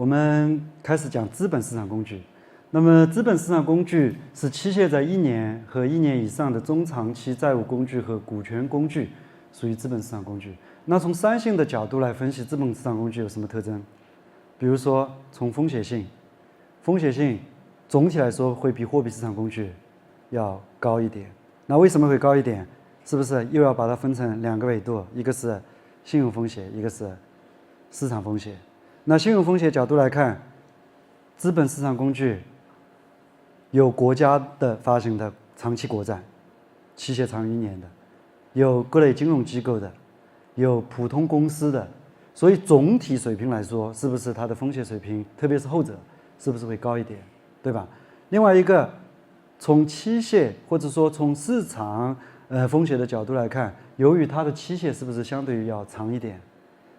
我们开始讲资本市场工具。那么资本市场工具是期限在1年和1年以上的中长期债务工具和股权工具，属于资本市场工具。那从三性的角度来分析资本市场工具有什么特征？比如说从风险性，风险性总体来说会比货币市场工具要高一点。那为什么会高一点？是不是又要把它分成2个维度？一个是信用风险，一个是市场风险。那信用风险角度来看，资本市场工具有国家的发行的长期国债，期限长于1年的，有各类金融机构的，有普通公司的，所以总体水平来说，是不是它的风险水平，特别是后者，是不是会高一点，对吧？另外一个，从期限或者说从市场风险的角度来看，由于它的期限是不是相对于要长一点，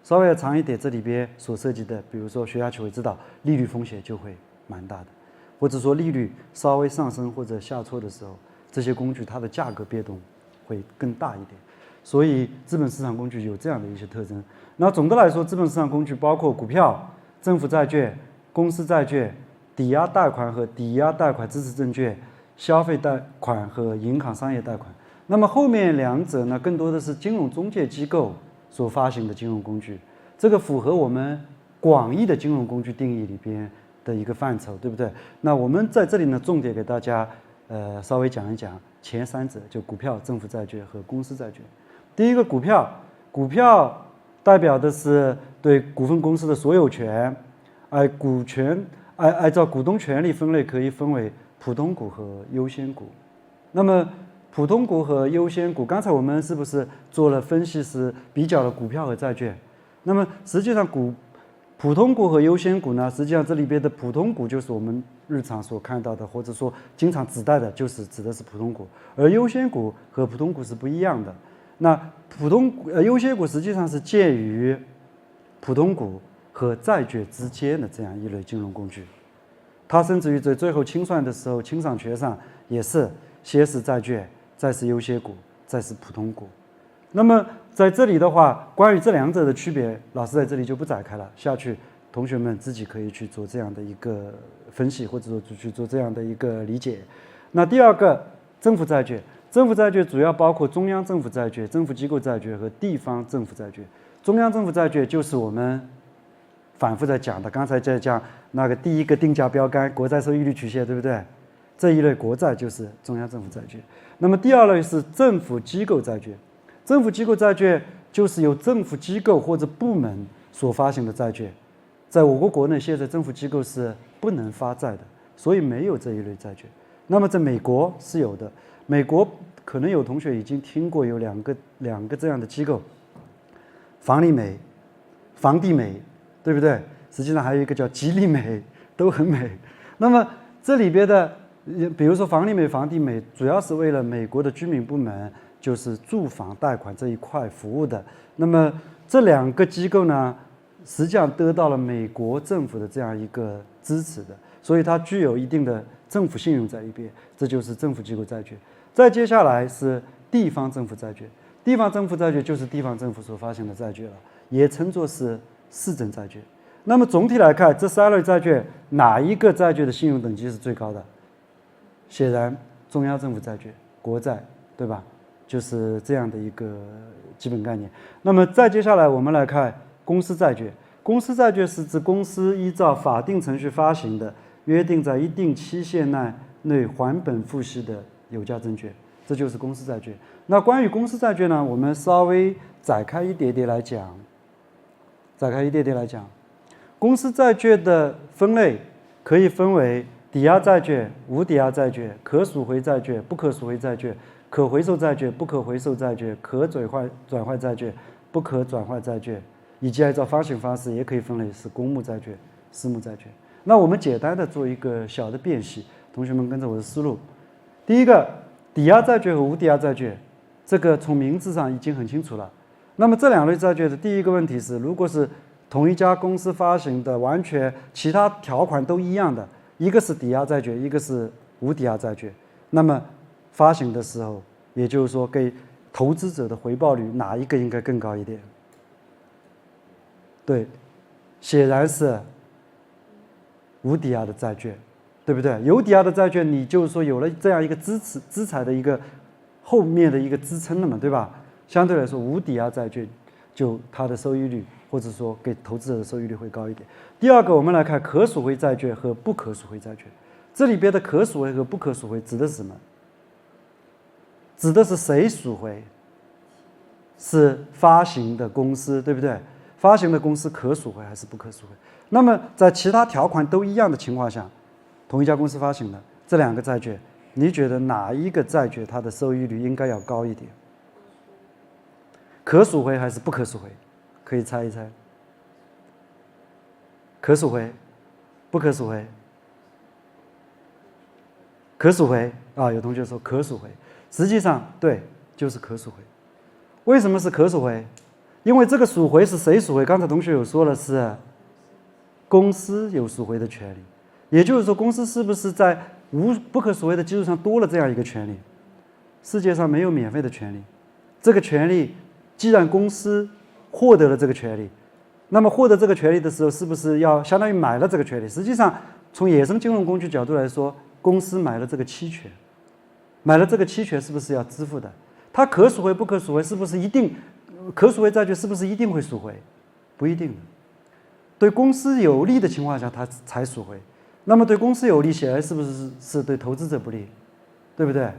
稍微要长一点，这里边所涉及的，比如说学下去会知道，利率风险就会蛮大的。或者说利率稍微上升或者下挫的时候，这些工具它的价格变动会更大一点，所以资本市场工具有这样的一些特征。那总的来说，资本市场工具包括股票、政府债券、公司债券、抵押贷款和抵押贷款支持证券、消费贷款和银行商业贷款。那么后面2者呢，更多的是金融中介机构所发行的金融工具，这个符合我们广义的金融工具定义里边的一个范畴，对不对？那我们在这里呢，重点给大家稍微讲一讲前3者，就股票、政府债券和公司债券。第一个股票，股票代表的是对股份公司的所有权，按照股东权利分类可以分为普通股和优先股。那么普通股和优先股，刚才我们是不是做了分析，是比较了股票和债券？那么实际上普通股和优先股呢，实际上这里边的普通股就是我们日常所看到的，或者说经常指代的，就是指的是普通股，而优先股和普通股是不一样的。那优先股实际上是介于普通股和债券之间的这样一类金融工具，它甚至于在最后清算的时候，清偿权上也是先是债券，再是优先股，再是普通股。那么在这里的话，关于这2者的区别，老师在这里就不展开了，下去同学们自己可以去做这样的一个分析，或者说去做这样的一个理解。那第2个，政府债券，政府债券主要包括中央政府债券、政府机构债券和地方政府债券。中央政府债券就是我们反复在讲的，刚才在讲那个第1个定价标杆国债收益率曲线，对不对？这一类国债就是中央政府债券。那么第2类是政府机构债券，政府机构债券就是由政府机构或者部门所发行的债券，在我国国内现在政府机构是不能发债的，所以没有这一类债券。那么在美国是有的，美国可能有同学已经听过有两个这样的机构，房利美、房地美，对不对？实际上还有一个叫吉利美，都很美。那么这里边的，比如说房利美、房地美，主要是为了美国的居民部门，就是住房贷款这一块服务的。那么这2个机构呢，实际上得到了美国政府的这样一个支持的，所以它具有一定的政府信用在一边，这就是政府机构债券。再接下来是地方政府债券，地方政府债券就是地方政府所发行的债券了，也称作是市政债券。那么总体来看，这3类债券哪一个债券的信用等级是最高的？显然中央政府债券、国债，对吧？就是这样的一个基本概念。那么再接下来我们来看公司债券。公司债券是指公司依照法定程序发行的，约定在一定期限内还本付息的有价证券，这就是公司债券。那关于公司债券呢，我们稍微展开一点点来讲。公司债券的分类可以分为抵押债券、无抵押债券、可赎回债券、不可赎回债券、可回收债券、不可回收债券、可转换债券、不可转换债券，以及按照发行方式也可以分类是公募债券、私募债券。那我们简单的做一个小的辨析，同学们跟着我的思路。第一个，抵押债券和无抵押债券，这个从名字上已经很清楚了。那么这2类债券的第一个问题是，如果是同一家公司发行的，完全其他条款都一样的，一个是抵押债券，一个是无抵押债券，那么发行的时候，也就是说给投资者的回报率哪一个应该更高一点？对，显然是无抵押的债券，对不对？有抵押的债券，你就是说有了这样一个资产的一个后面的一个支撑了嘛，对吧？相对来说，无抵押债券就它的收益率，或者说给投资者的收益率会高一点。第二个，我们来看可赎回债券和不可赎回债券。这里边的可赎回和不可赎回指的是什么？指的是谁赎回？是发行的公司，对不对？发行的公司可赎回还是不可赎回？那么在其他条款都一样的情况下，同一家公司发行的这两个债券，你觉得哪一个债券它的收益率应该要高一点？可赎回还是不可赎回？可以猜一猜。可赎回，不可赎回？可赎回啊，有同学说可赎回，实际上对，就是可赎回。为什么是可赎回？因为这个赎回是谁赎回？刚才同学有说了，是公司有赎回的权利。也就是说，公司是不是在不可赎回的基础上多了这样一个权利？世界上没有免费的权利，这个权利既然公司获得了这个权利，那么获得这个权利的时候，是不是要相当于买了这个权利？实际上，从野生金融工具角度来说，公司买了这个期权，买了这个期权是不是要支付的？它可赎回不可赎回，是不是一定可赎回债券是不是一定会赎回？不一定的。对公司有利的情况下，它才赎回。那么对公司有利，显然是不是对投资者不利？对不对？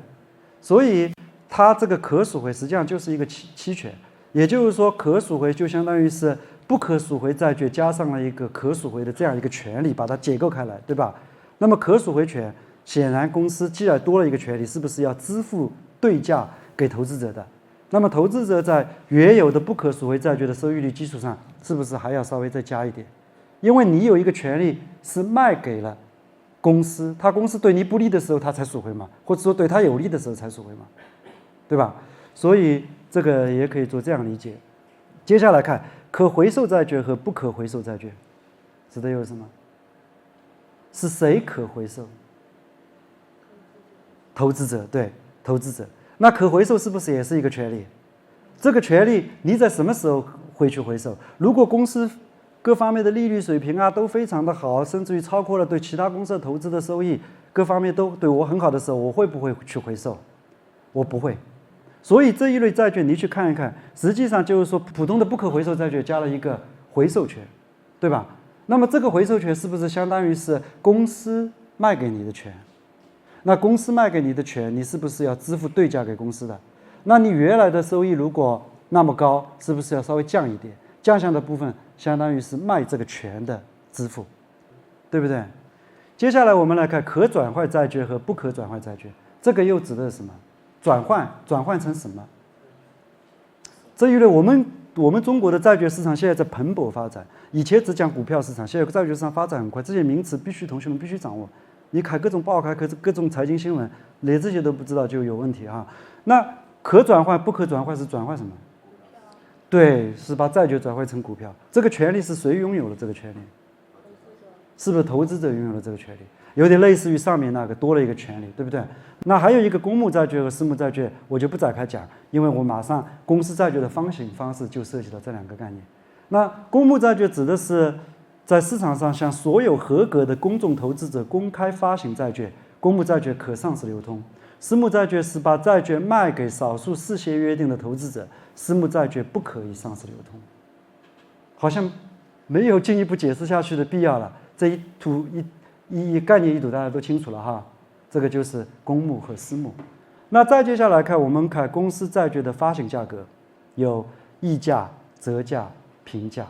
所以它这个可赎回实际上就是一个期权，也就是说，可赎回就相当于是不可赎回债券加上了一个可赎回的这样一个权利，把它解构开来，对吧？那么可赎回权，显然公司既然多了一个权利，是不是要支付对价给投资者的？那么投资者在原有的不可赎回债券的收益率基础上，是不是还要稍微再加一点？因为你有一个权利是卖给了公司，他公司对你不利的时候，他才赎回嘛，或者说对他有利的时候才赎回嘛，对吧？所以这个也可以做这样理解。接下来看可回收债券和不可回收债券，指的有什么？是谁可回收？投资者，对，投资者。那可回收是不是也是一个权利？这个权利你在什么时候会去回收？如果公司各方面的利率水平啊都非常的好，甚至于超过了对其他公司的投资的收益，各方面都对我很好的时候，我会不会去回收？我不会。所以这一类债券你去看一看，实际上就是说普通的不可回收债券加了一个回收权，对吧？那么这个回收权是不是相当于是公司卖给你的权？那公司卖给你的权，你是不是要支付对价给公司的？那你原来的收益如果那么高，是不是要稍微降一点？降下的部分相当于是卖这个权的支付，对不对？接下来我们来看可转换债券和不可转换债券，这个又指的是什么？转换成什么？这一类我们中国的债券市场现在在蓬勃发展，以前只讲股票市场，现在债券市场发展很快，这些名词同学们必须掌握。你看各种报刊、各种财经新闻，连这些都不知道就有问题啊。那可转换、不可转换是转换什么？对，是把债券转换成股票。这个权利是谁拥有了这个权利？是不是投资者拥有了这个权利？有点类似于上面那个多了一个权利，对不对？那还有一个公募债券和私募债券，我就不展开讲，因为我马上公司债券的发行方式就涉及到这两个概念。那公募债券指的是在市场上向所有合格的公众投资者公开发行债券，公募债券可上市流通。私募债券是把债券卖给少数事先约定的投资者，私募债券不可以上市流通。好像没有进一步解释下去的必要了，这一概念一读大家都清楚了哈。这个就是公募和私募。那再接下来看，我们看公司债券的发行价格，有溢价、折价、平价。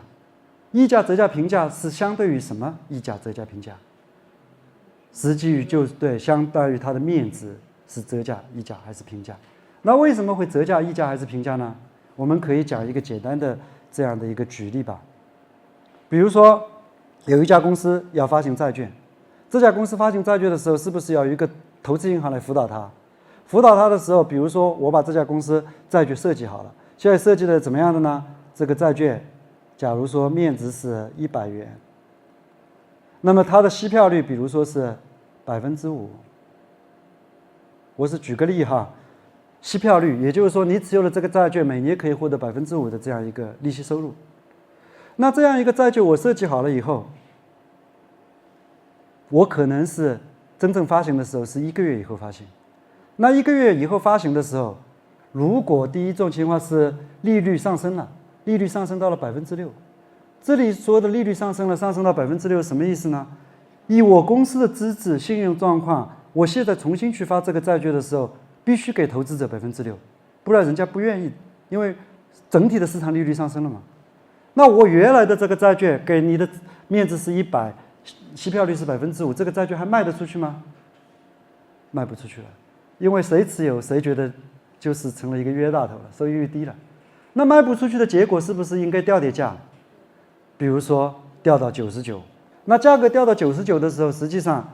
溢价、折价、平价是相对于什么？溢价、折价、平价，实际于就对，相当于它的面值是折价、溢价还是平价？那为什么会折价、溢价还是平价呢？我们可以讲一个简单的这样的一个举例吧。比如说，有一家公司要发行债券，这家公司发行债券的时候，是不是要有一个投资银行来辅导它？辅导它的时候，比如说我把这家公司债券设计好了，现在设计的怎么样的呢？这个债券，假如说面值是100元，那么它的息票率，比如说是5%。我是举个例哈，息票率，也就是说你持有了这个债券，每年可以获得5%的这样一个利息收入。那这样一个债券我设计好了以后，我可能是真正发行的时候是1个月以后发行。那1个月以后发行的时候，如果第一种情况是利率上升了，利率上升到了6%，这里说的利率上升了，上升到6%，什么意思呢？以我公司的资质、信用状况，我现在重新去发这个债券的时候，必须给投资者6%，不然人家不愿意，因为整体的市场利率上升了嘛。那我原来的这个债券给你的面值是100，息票率是5%，这个债券还卖得出去吗？卖不出去了，因为谁持有谁觉得就是成了一个冤大头了，收益率低了。那卖不出去的结果是不是应该调跌价？比如说调到99，那价格调到99的时候，实际上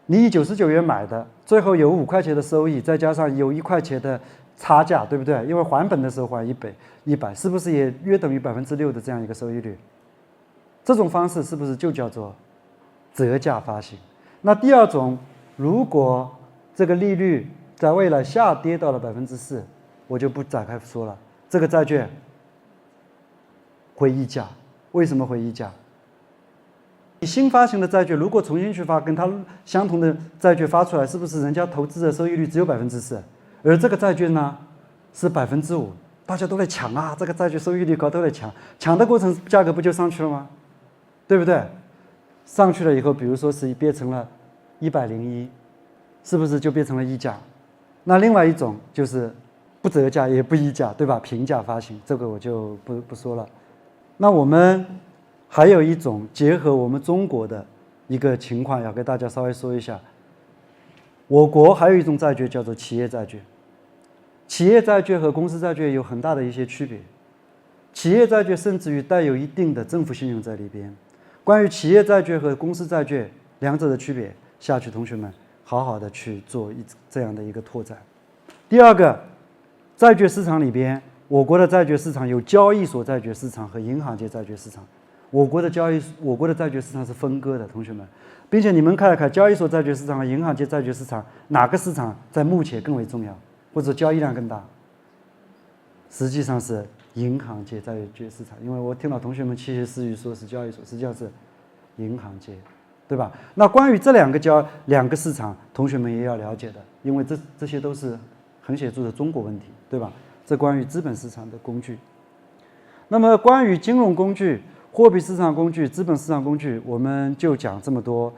你以99元买的，最后有5块钱的收益，再加上有1块钱的差价，对不对？因为还本的时候还100，是不是也约等于6%的这样一个收益率？这种方式是不是就叫做折价发行？那第二种，如果这个利率在未来下跌到了4%，我就不展开说了，这个债券会溢价。为什么会溢价？你新发行的债券如果重新去发，跟它相同的债券发出来，是不是人家投资者收益率只有4%，而这个债券呢是5%，大家都在抢啊，这个债券收益率高，都在抢，抢的过程价格不就上去了吗？对不对？上去了以后，比如说是变成了101，是不是就变成了溢价？那另外一种就是不折价也不溢价，对吧？平价发行，这个我就不说了。那我们还有一种结合我们中国的一个情况，要给大家稍微说一下。我国还有一种债券叫做企业债券，企业债券和公司债券有很大的一些区别。企业债券甚至于带有一定的政府信用在里边。关于企业债券和公司债券两者的区别，下去同学们好好的去做这样的一个拓展。第二个，债券市场里边，我国的债券市场有交易所债券市场和银行间债券市场。我国的债券市场是分割的，同学们，并且你们看一看交易所债券市场和银行间债券市场哪个市场在目前更为重要，或者交易量更大？实际上是银行间债券市场，因为我听到同学们窃窃私语说是交易所，实际上是银行间，对吧？那关于这两个市场，同学们也要了解的，因为这些都是很显著的中国问题，对吧？这关于资本市场的工具。那么关于金融工具、货币市场工具、资本市场工具，我们就讲这么多。